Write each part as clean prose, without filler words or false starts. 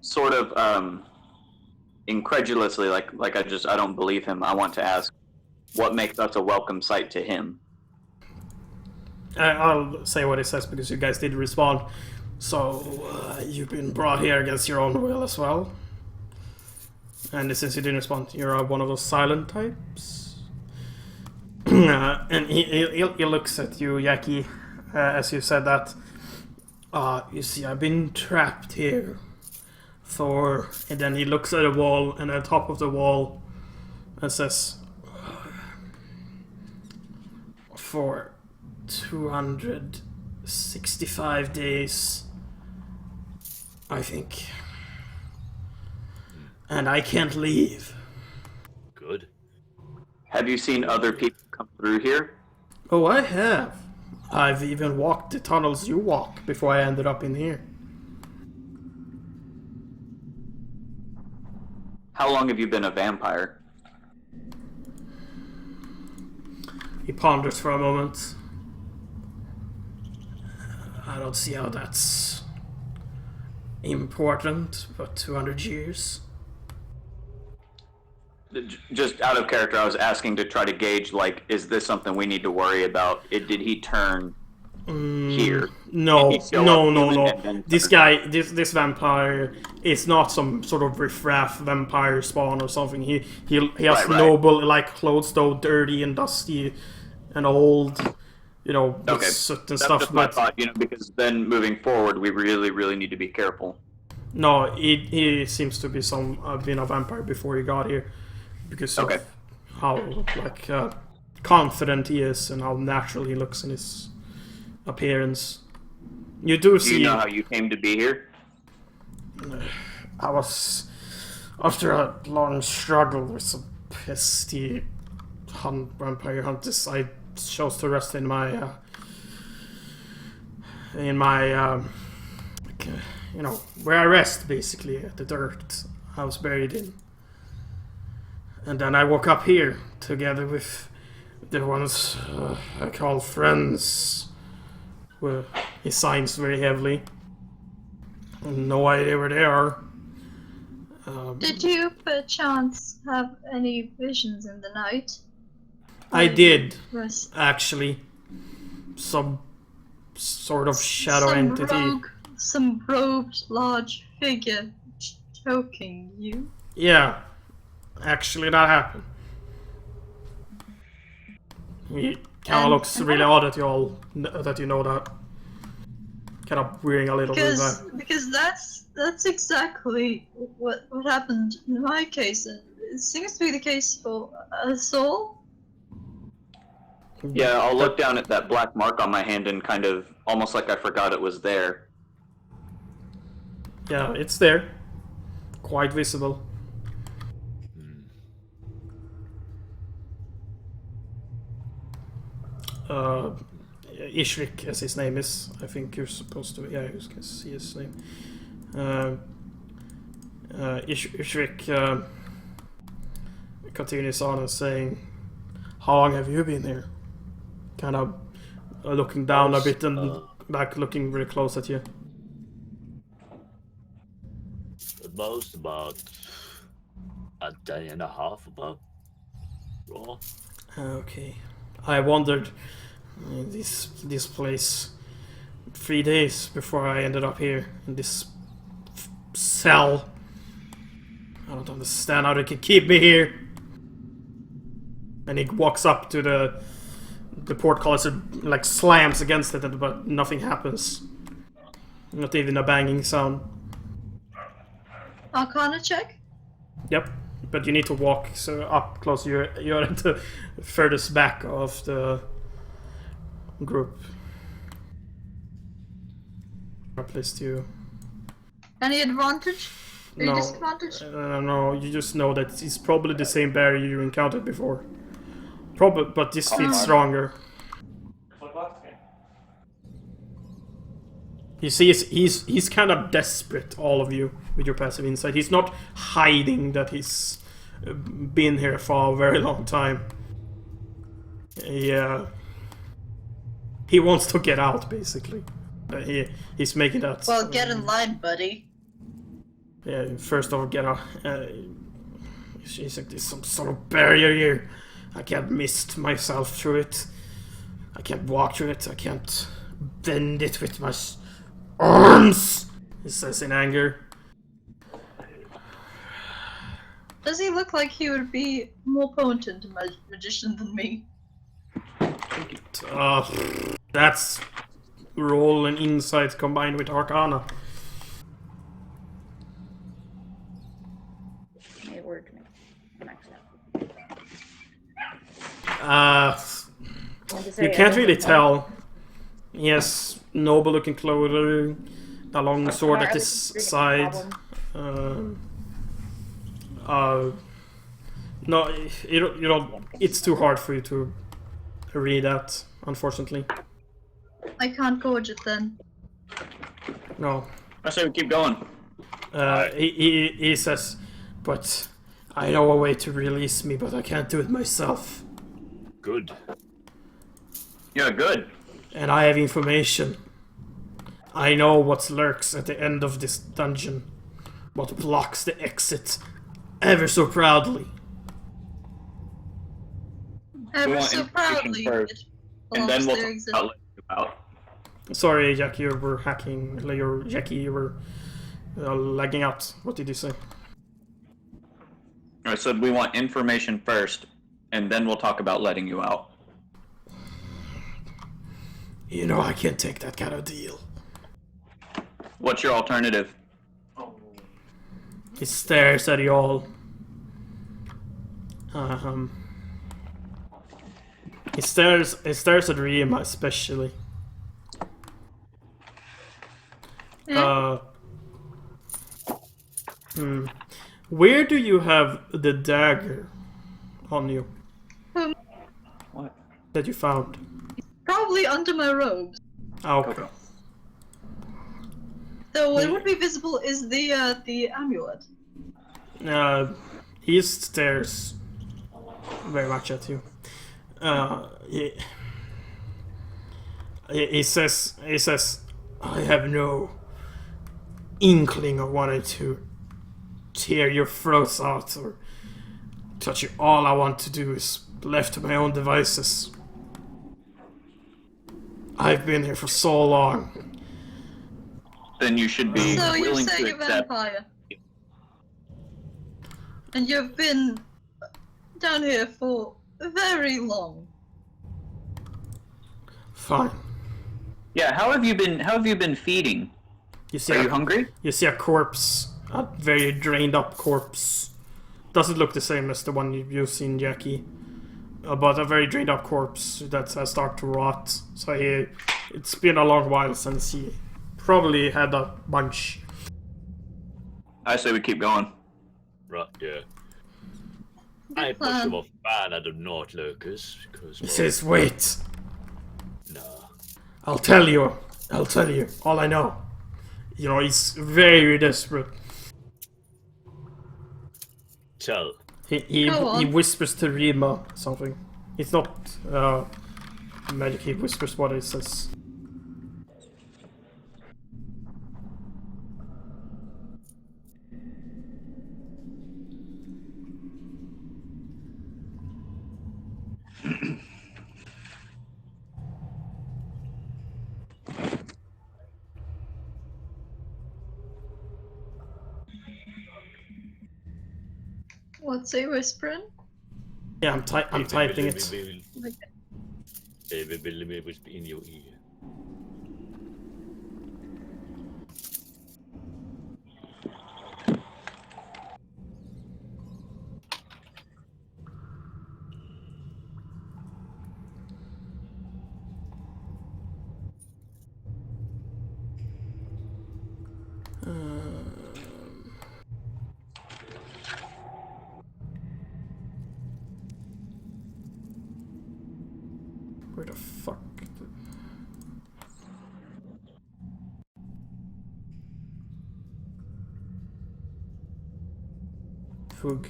sort of incredulously, like I don't believe him. I want to ask, what makes us a welcome sight to him? I'll say what he says because you guys did respond. So, you've been brought here against your own will as well. And since you didn't respond, you're one of those silent types. And he looks at you, Yaki, as you said that. You see, I've been trapped here for... And then he looks at the wall, and at the top of the wall, and says... For 265 days, I think. And I can't leave. Good. Have you seen other people come through here? Oh, I have. I've even walked the tunnels you walk before I ended up in here. How long have you been a vampire? He ponders for a moment. I don't see how that's important, but 200 years. Just out of character, I was asking to try to gauge, like, is this something we need to worry about? Did he turn here? No. This turn? guy, this vampire, is not some sort of riffraff vampire spawn or something. He has Right. noble like clothes, though dirty and dusty and old. You know, with soot and That's stuff. just my thought, because then moving forward, we really need to be careful. No, he seems to be been a vampire before he got here, because of how confident he is and how natural he looks in his appearance. You do see. Do you know how you came to be here? I was after a long struggle with some pesky vampire hunters. I chose to rest in my where I rest, basically, at the dirt I was buried in. And then I woke up here together with the ones I call friends. Well, he signs very heavily. No idea where they are. Did you, perchance, have any visions in the night? I did, Was actually. Some sort of shadow entity. Some robed large figure choking you? Yeah, actually that happened. He kind of looks really odd at you all, that you know that. Kind of wearing a little bit back. Because that's exactly what happened in my case, and it seems to be the case for us all. Yeah, I'll look down at that black mark on my hand and kind of, almost like I forgot it was there. Yeah, it's there. Quite visible. Ishrik, as his name is. I think you're supposed to... Yeah, you can see his name. Ishrik continues on and saying, how long have you been here? Kind of looking down a bit and back, looking really close at you. At most about a day and a half about. Raw. Okay. I wandered in this place 3 days before I ended up here in this cell. I don't understand how they can keep me here. And he walks up to the portcullis and like slams against it, but nothing happens. Not even a banging sound. Arcana check? Yep, but you need to walk so up close. You're at the furthest back of the group. I placed you. Any advantage? Any No, disadvantage? no. You just know that it's probably the same barrier you encountered before. Probably, but this feels stronger. You see, he's kind of desperate, all of you, with your passive insight. He's not hiding that he's been here for a very long time. Yeah. He wants to get out, basically. He's making that... Well, get in line, buddy. First off, get a. She's like, there's some sort of barrier here. I can't mist myself through it. I can't walk through it. I can't bend it with my arms. He says in anger. Does he look like he would be more potent magician than me? That's roll and insight combined with Arcana. It worked me. Max out. You can't really tell. He has noble looking clothing, a long sword at his side. No, you don't. It's too hard for you to read that, unfortunately. I can't gorge it then. No. I say we keep going. He says, but I know a way to release me, but I can't do it myself. Good. Yeah, good. And I have information. I know what lurks at the end of this dungeon. What blocks the exit ever so proudly. Ever want so information proudly. first, It And then belongs we'll to talk exit. about letting you out. Sorry, Jackie, you were hacking. Jackie, you were lagging out. What did you say? I said we want information first, and then we'll talk about letting you out. You know I can't take that kind of deal. What's your alternative? He stares at you all. He stares at Rima especially. Where do you have the dagger on you What? that you found? Probably under my robes. Okay. Though what would be visible is the amulet. He stares very much at you. He says, I have no inkling of wanting to tear your throats out or touch you. All I want to do is left to my own devices. I've been here for so long. Then you should be So you're willing saying to a accept. vampire. And you've been down here for very long. Fine. Yeah, how have you been feeding? You see, Are you hungry? You see a corpse, a very drained up corpse. Doesn't look the same as the one you've seen, Jackie. But a very drained up corpse that has started to rot. So it's been a long while since he probably had a bunch. I say we keep going. Right, yeah. Good I ain't much of plan. a fan of the North Lurkers, because, He says, wait, nah. I'll tell you all I know. You know, he's very desperate. Tell. He Go on. whispers to Rima something. It's not magic, he whispers what it says. What's he whispering? Yeah, I'm typing it. They will whisper in your ear. Where the fuck? Fug.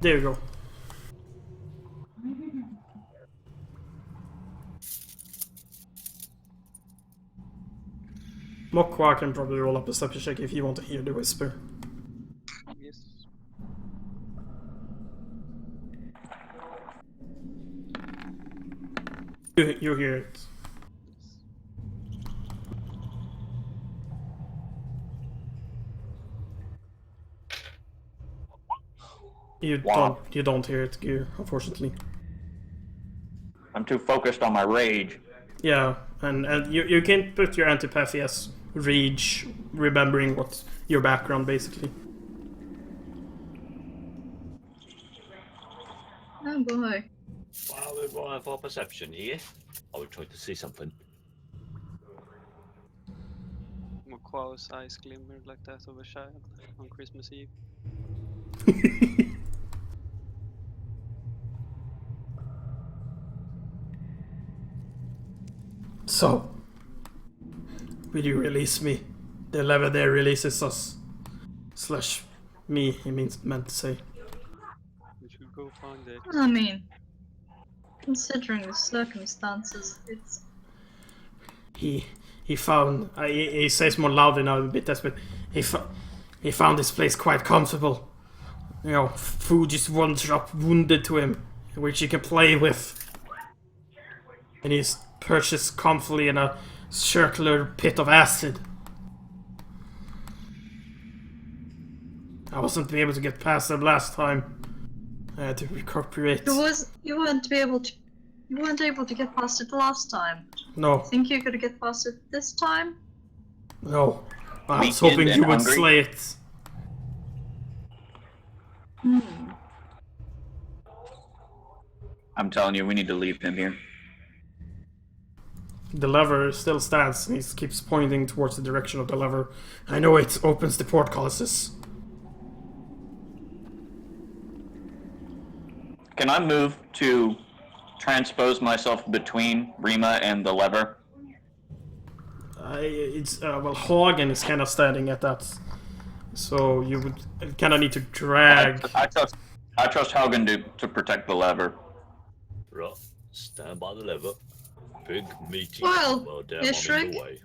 There you go. Mokwa can probably roll up a perception check if you want to hear the whisper. Yes. You hear it. Wow. You don't hear it, Gear, unfortunately. I'm too focused on my rage. Yeah, and you can put your antipathy as rage, remembering what's your background basically. Oh boy. While we're rolling for perception here, I will try to see something. Mokwao's eyes glimmered like that of a child on Christmas Eve. So, will you release me? The lever there releases us. Slash me, he meant to say. We should go find it. I mean, considering the circumstances, it's He found, he says more loudly now, a bit desperate. He found this place quite comfortable. You know, food just one drop wounded to him, which he can play with. And he's perched comfortably in a circular pit of acid. I wasn't able to get past them last time. I had to recuperate. you weren't able to get past it last time. No, Think you could get past it this time? no. I was Weakened hoping and you would hungry? slay it. I'm telling you, we need to leave him here. The lever still stands, and he keeps pointing towards the direction of the lever. I know it opens the portcullises. Can I move to transpose myself between Rima and the lever? Well, Hagen is kind of standing at that, so you would kind of need to drag. I trust Haugen to protect the lever. Right, stand by the lever. Big meaty. Well, damn, yeah, I'm in Shrek. the way.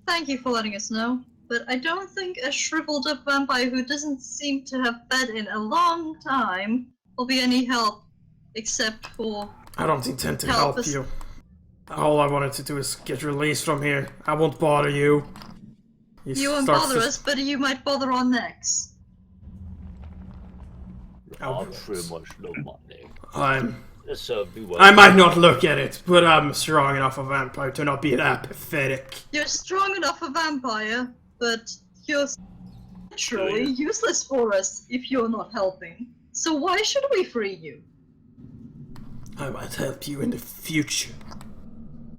Thank you for letting us know, but I don't think a shriveled up vampire who doesn't seem to have fed in a long time will be any help, except for I don't intend to Help help us. you. All I wanted to do is get released from here. I won't bother you. He you won't starts bother to- us, but you might bother our necks. I pretty much love my name. This served me well. I might not look at it, but I'm strong enough a vampire to not be that pathetic. You're strong enough a vampire, but you're literally useless for us if you're not helping. So why should we free you? I might help you in the future.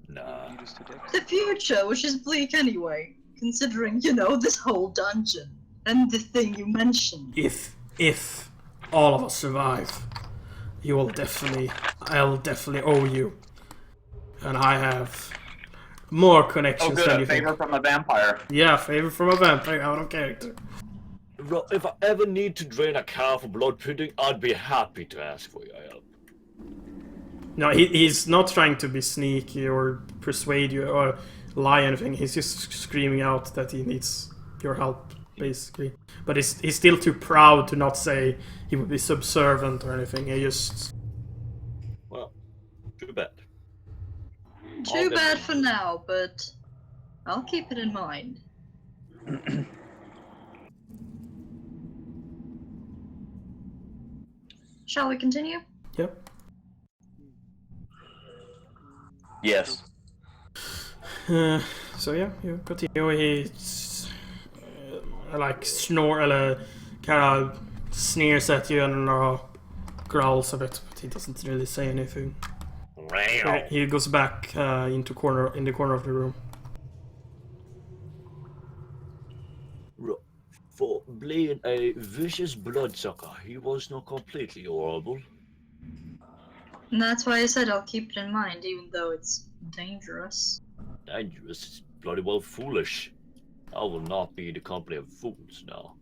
Nah. Lead us to death. The future, which is bleak anyway, considering, this whole dungeon and the thing you mentioned. If all of us survive, I'll definitely owe you. And I have more Oh, connections good, than a you think. favor from a vampire. Yeah, favor from a vampire out of character. Right, if I ever need to drain a cow for blood pudding, I'd be happy to ask for your help. No, he's not trying to be sneaky or persuade you or lie or anything. He's just screaming out that he needs your help, basically. But he's still too proud to not say he would be subservient or anything. He just... Well, too bad. Too bad for now, but I'll keep it in mind. Shall we continue? Yep. Yes. So yeah, you continue. He like kind of sneers at you and growls a bit, but he doesn't really say anything. He goes back in the corner of the room. For being a vicious bloodsucker, he was not completely horrible. And that's why I said I'll keep it in mind, even though it's dangerous. Dangerous, it's bloody well foolish. I will not be the company of fools now.